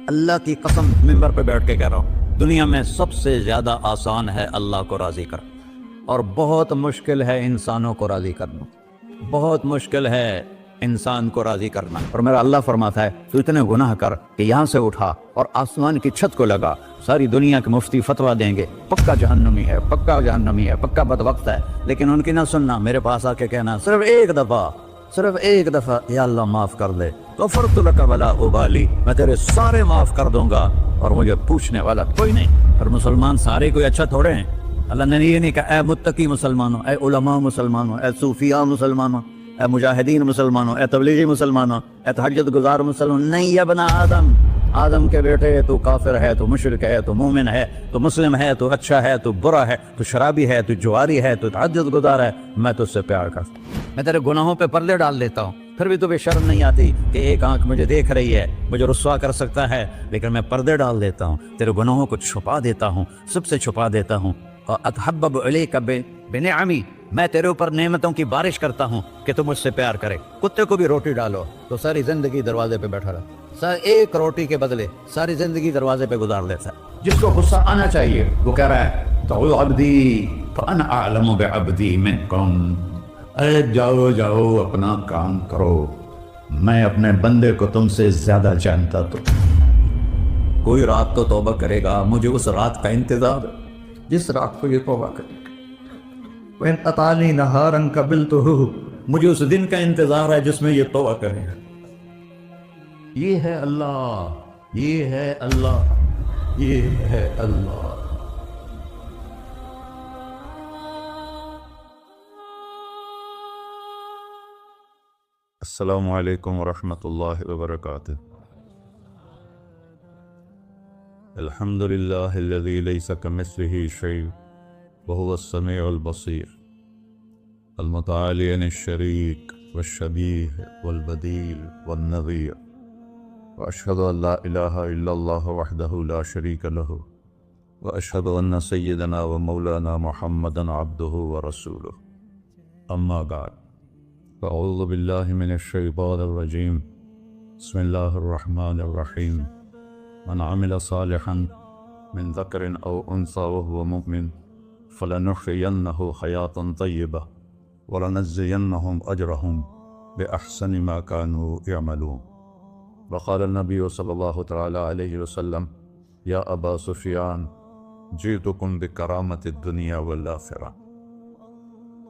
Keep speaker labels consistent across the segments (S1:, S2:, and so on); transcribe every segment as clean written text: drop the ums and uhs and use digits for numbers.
S1: اللہ کی قسم ممبر پہ بیٹھ کے کہہ رہا ہوں، دنیا میں سب سے زیادہ آسان ہے اللہ کو راضی کرنا، اور بہت مشکل ہے انسانوں کو راضی کرنا، بہت مشکل ہے انسان کو راضی کرنا۔ اور میرا اللہ فرماتا ہے تو اتنے گناہ کر کہ یہاں سے اٹھا اور آسمان کی چھت کو لگا، ساری دنیا کے مفتی فتویٰ دیں گے پکا جہنمی ہے، پکا جہنمی ہے، پکا بدبخت ہے، لیکن ان کی نہ سننا، میرے پاس آ کے کہنا صرف ایک دفعہ یا اللہ معاف کر دے، غفرت لک ولا ابالی، میں تیرے سارے معاف کر دوں گا اور مجھے پوچھنے والا کوئی نہیں۔ اور مسلمان سارے کوئی اچھا تھوڑے ہیں، اللہ نے یہ نہیں کہا اے متقی مسلمانوں، اے علماء مسلمانوں، اے صوفیاء مسلمانوں، اے مجاہدین مسلمانوں، اے تبلیغی مسلمانوں، اے تہجد گزار مسلمان، نہیں یا ابن آدم، آدم کے بیٹے، تو کافر ہے، تو مشرک ہے، تو مومن ہے، تو مسلم ہے، تو اچھا ہے، تو برا ہے، تو شرابی ہے، تو جواری ہے، تو تہجد گزار ہے، میں تجھ سے پیار کرتا ہوں، میں تیرے گناہوں پہ پردے ڈال دیتا ہوں، پھر بھی تمہیں شرم نہیں آتی کہ ایک آنکھ مجھے دیکھ رہی ہے، مجھے رسوا کر سکتا ہے، لیکن میں پردے ڈال دیتا ہوں، تیرے گناہوں کو چھپا دیتا ہوں، سب سے چھپا دیتا ہوں، اور اتحبب الیک بنعمی، میں تیرے اوپر نعمتوں کی بارش کرتا ہوں کہ تم مجھ سے پیار کرے۔ کتے کو بھی روٹی ڈالو تو ساری زندگی دروازے پہ بیٹھا رہا، ایک روٹی کے بدلے ساری زندگی دروازے پہ گزار لیتا ہے۔ جس کو غصہ آنا چاہیے وہ کہہ رہا ہے تو عبدی فانا اعلم بعبدی منکم، ارے جاؤ جاؤ اپنا کام کرو، میں اپنے بندے کو تم سے زیادہ جانتا۔ تو کوئی رات تو توبہ کرے گا، مجھے اس رات کا انتظار ہے جس رات کو یہ توبہ کرے گا، وَإِنْ أَطَعَنِي نَهَارًا قَبِلْتُهُ، مجھے اس دن کا انتظار ہے جس میں یہ توبہ کرے گا۔ یہ ہے اللہ، یہ ہے اللہ، یہ ہے اللہ۔
S2: السلام علیکم ورحمۃ اللہ وبرکاتہ۔ الحمد للہ الذی لیس کمثلہ شیء وہو السمیع البصیر، المتعالی عن الشریک والشبیہ والبدیل والنظیر، واشہد ان لا الہ الا اللہ وحدہ لا شریک لہ، واشہد ان سیدنا ومولانا محمدا عبدہ ورسولہ، اما بعد، فاعوذ باللہ من الشیطان الرجیم، بسم اللہ الرحمن الرحیم، من عمل صالحا من ذکر او انثى وهو مؤمن فلنحيينه حیاة طیبة ولنجزینهم اجرهم بأحسن ما كانوا يعملون۔ وقال النبی صلی اللہ تعالی علیہ وسلم یا ابا سفیان جئتکم بکرامۃ الدنیا والآخرہ۔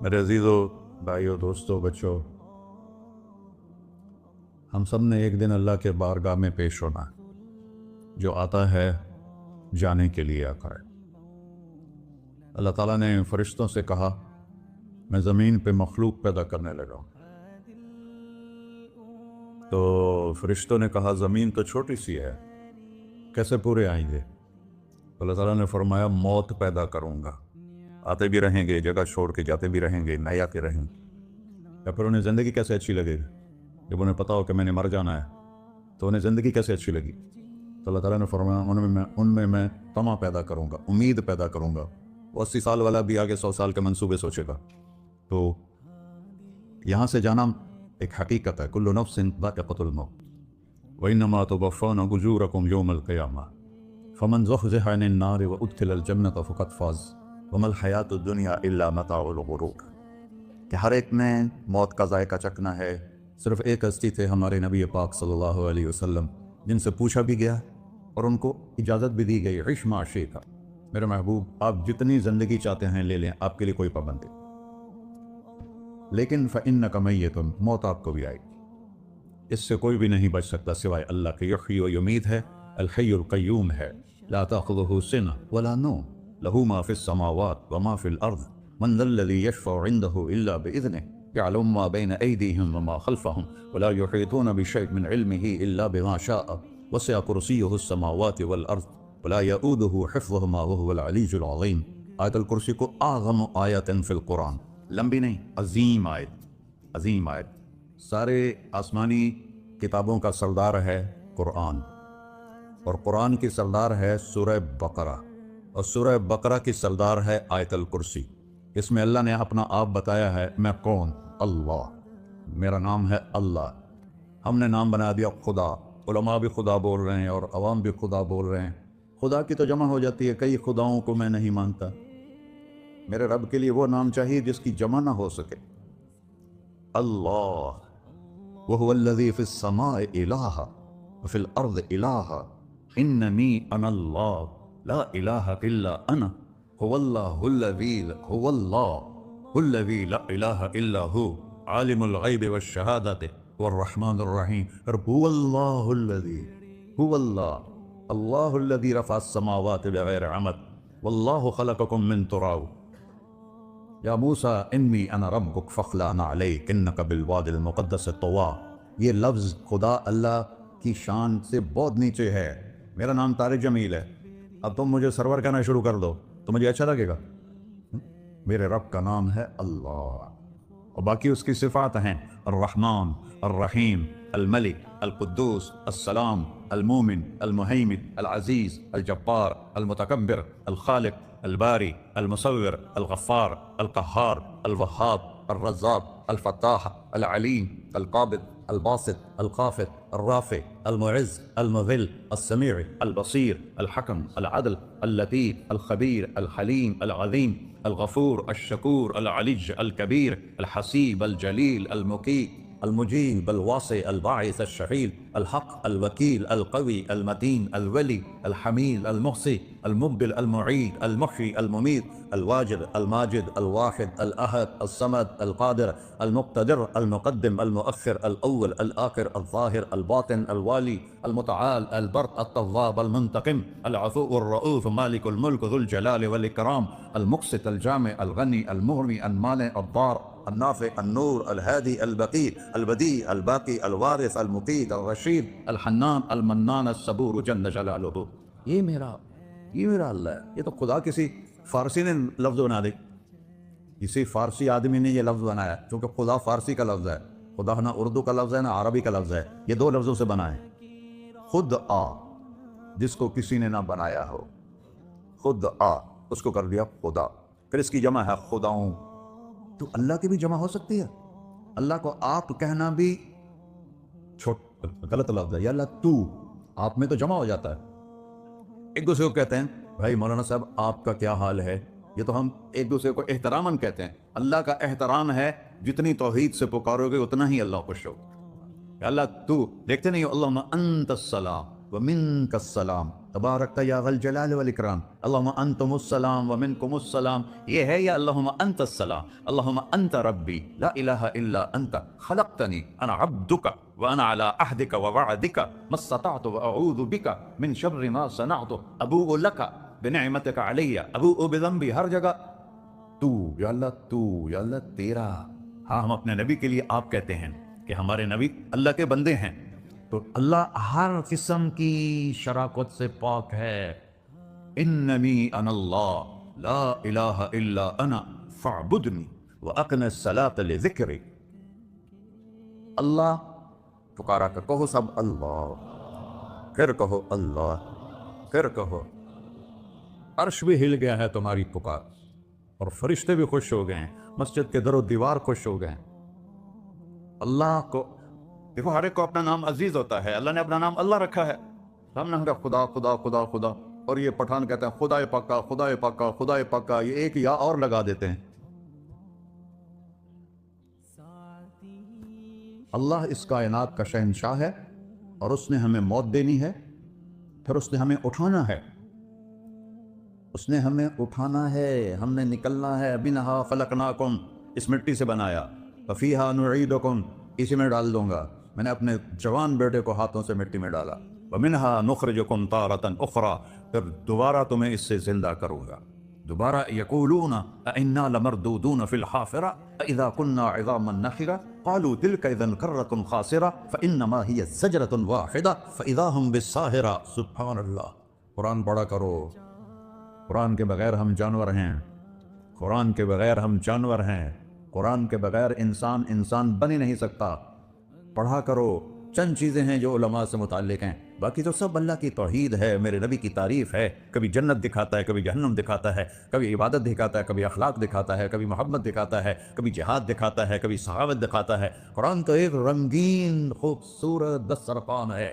S2: میرے عزیزو، بھائیو، دوستو، بچوں، ہم سب نے ایک دن اللہ کے بارگاہ میں پیش ہونا ہے۔ جو آتا ہے جانے کے لیے آتا ہے۔ اللہ تعالیٰ نے فرشتوں سے کہا میں زمین پہ مخلوق پیدا کرنے لگا ہوں، تو فرشتوں نے کہا زمین تو چھوٹی سی ہے، کیسے پورے آئیں گے؟ تو اللہ تعالیٰ نے فرمایا موت پیدا کروں گا، آتے بھی رہیں گے، جگہ چھوڑ کے جاتے بھی رہیں گے، نئے آتے رہیں گے۔ یا پھر انہیں زندگی کیسے اچھی لگے گی؟ جب انہیں پتا ہو کہ میں نے مر جانا ہے تو انہیں زندگی کیسے اچھی لگی؟ تو اللہ تعالیٰ نے فرمایا ان میں میں طمع پیدا کروں گا، امید پیدا کروں گا۔ وہ 80 سال والا بھی آگے 100 سال کے منصوبے سوچے گا۔ تو یہاں سے جانا ایک حقیقت ہے، کل نفس ذائقۃ الموت وانما توفون اجورکم یوم القیامہ فمن زحزح عن النار وادخل الجنة فقد فاز وما الحیاۃ الدنیا الا متاع الغرور، کہ ہر ایک نے موت کا ذائقہ چکھنا ہے۔ صرف ایک ہستی تھے ہمارے نبی پاک صلی اللہ علیہ وسلم، جن سے پوچھا بھی گیا اور ان کو اجازت بھی دی گئی، عش ما شئت، میرے محبوب آپ جتنی زندگی چاہتے ہیں لے لیں، آپ کے لیے کوئی پابندی، لیکن فإنک میت، موت آپ کو بھی آئے گی۔ اس سے کوئی بھی نہیں بچ سکتا سوائے اللہ کے۔ یحیی و یمیت ہے، الحی القیوم ہے، لا تأخذہ سنہ ولا نوم، لہ ما فی السماوات وما فی الارض، من ذا الذی یشفع عنده الا بإذنہ، يعلم ما بين أيديهم وما خلفهم ولا يحيطون بشيء من علمه إلا بما شاء وسع كرسيه السماوات والأرض ولا يؤوده حفظهما وهو العلي العظيم۔ آیت الکرسی کو اعظم آیت فی القرآن، لمبی نہیں، عظیم آیت، عظیم آیت۔ سارے آسمانی کتابوں کا سردار ہے قرآن، اور قرآن کی سردار ہے سورہ بقرہ، اور سورہ بقرہ کی سردار ہے آیت الکرسی۔ اس میں اللہ نے اپنا آپ بتایا ہے، میں کون؟ اللہ، میرا نام ہے اللہ۔ ہم نے نام بنا دیا خدا، علماء بھی خدا بول رہے ہیں اور عوام بھی خدا بول رہے ہیں. خدا کی تو جمع ہو جاتی ہے. کئی خداؤں کو میں نہیں مانتا. میرے رب کے لیے وہ نام چاہیے جس کی جمع نہ ہو سکے. اللہ وهو الذي في السماء إله وفي الأرض إله إنني أنا الله لا إله إلا أنا هو الله الذي لا إله إلا هو عالم الغيب والشهادة والرحمن الرحيم. هو الله الذي رفع السماوات بغير عمد والله خلقكم من تراب. یا موسیٰ انی انا ربک فاخلع نعلیک انک بالوادی المقدس طویٰ. یہ لفظ خدا اللہ کی شان سے بہت نیچے ہے. میرا نام طارق جمیل ہے, اب تم مجھے سرور کہنا شروع کر دو تو مجھے اچھا لگے گا؟ میرے رب کا نام ہے اللہ, اور باقی اس کی صفات ہیں الرحمن الرحیم الملک القدوس السلام المومن المہیمن العزیز الجبار المتکبر الخالق الباری المصور الغفار القہار الوہاب الرزاق الفتاح العلیم القابض الباسط الخافض الرافع المعز المذل السميع البصير الحكم العدل اللطيف الخبير الحليم العظيم الغفور الشكور العلي الكبير الحسيب الجليل المقيت المجيب الواسع الباعث الشهيد الحق الوكيل القوي المتين الولي الحميد المحصي المقبل المعيد المحيي المميت الواجد الماجد الواحد الأحد الصمد القادر المقتدر المقدم المؤخر الأول الآخر الظاهر الباطن الوالي المتعال البر التواب المنتقم العفو الرؤوف مالك الملك ذو الجلال والإكرام المقسط الجامع الغني المغني المانع الضار النافع النور الهادي البقي البديع الباقي الوارث المقيت الرشيد الحنان المنان الصبور جل جلالہ. یہ میرا اللہ ہے. یہ تو خدا کسی فارسی نے لفظ بنا دی, کسی فارسی آدمی نے یہ لفظ بنایا, کیونکہ خدا فارسی کا لفظ ہے. خدا نہ اردو کا لفظ ہے نہ عربی کا لفظ ہے, یہ دو لفظوں سے بنا ہے. خود آ جس کو کسی نے نہ بنایا ہو, خود آ اس کو کر دیا خدا. پھر اس کی جمع ہے خداؤں. تو اللہ کی بھی جمع ہو سکتی ہے. اللہ کو آپ کہنا بھی غلط لفظ ہے. یا اللہ تو, آپ میں تو جمع ہو جاتا ہے. ایک دوسرے کو کہتے ہیں بھائی مولانا صاحب آپ کا کیا حال ہے, یہ تو ہم ایک دوسرے کو احتراماً کہتے ہیں. اللہ کا احترام ہے جتنی توحید سے پکارو گے اتنا ہی اللہ خوش ہو. یا اللہ تو, دیکھتے نہیں اللہم انت السلام ومنک السلام تبارکت یا ذا الجلال والاکرام, اللہم انتم السلام ومنکم السلام. یہ ہے یا اللہم انت السلام, اللہم انت ربی لا الہ الا انت خلقتنی انا عبدک وانا علی عہدک ووعدک ما استطعت واعوذ بک من شر ما صنعت ابوء لک بنعمتک علی ابوء بذنبی. ہر جگہ تو, یا اللہ تیرا. ہاں ہم اپنے نبی کے لیے آپ کہتے ہیں کہ ہمارے نبی اللہ کے بندے ہیں, تو اللہ ہر قسم کی شراکت سے پاک ہے. اننی انا اللہ لا الہ الا انا فاعبدنی واقم الصلاۃ لذکری. اللہ پکارا کر کہو سب اللہ, پھر کہو اللہ, پھر کہو. عرش بھی ہل گیا ہے تمہاری پکار, اور فرشتے بھی خوش ہو گئے ہیں, مسجد کے در و دیوار خوش ہو گئے ہیں. اللہ کو دیکھو, ہر ایک کو اپنا نام عزیز ہوتا ہے. اللہ نے اپنا نام اللہ رکھا ہے. ہم نے کہا خدا خدا خدا خدا, اور یہ پٹھان کہتے ہیں خدا پاکا خدا پاکا خدا پاکا. یہ ایک یا اور لگا دیتے ہیں. اللہ اس کائنات کا شہنشاہ ہے, اور اس نے ہمیں موت دینی ہے, پھر اس نے ہمیں اٹھانا ہے. اس نے ہمیں اٹھانا ہے, ہم نے نکلنا ہے. منہا خلقناکم, اس مٹی سے بنایا. فیہا نعیدکم, اسی میں ڈال دوں گا. میں نے اپنے جوان بیٹے کو ہاتھوں سے مٹی میں ڈالا. ومنہا نخرجکم تارۃ اخری, پھر دوبارہ تمہیں اس سے زندہ کروں گا. دوبارہ یقولون انا لمردودون فی الحافرہ اذا کنا عظاما نخرہ قالوا تلک اذا کرۃ خاسرہ فانما ہی زجرۃ واحدہ فاذا ہم بالساہرہ. سبحان اللہ. قرآن پڑھا کرو. قرآن کے بغیر ہم جانور ہیں, قرآن کے بغیر ہم جانور ہیں, قرآن کے بغیر انسان بن ہی نہیں سکتا. پڑھا کرو. چند چیزیں ہیں جو علماء سے متعلق ہیں, باقی تو سب اللہ کی توحید ہے, میرے نبی کی تعریف ہے. کبھی جنت دکھاتا ہے, کبھی جہنم دکھاتا ہے, کبھی عبادت دکھاتا ہے, کبھی اخلاق دکھاتا ہے, کبھی محبت دکھاتا ہے, کبھی جہاد دکھاتا ہے, کبھی سخاوت دکھاتا ہے. قرآن تو ایک رنگین خوبصورت دسترخوان ہے.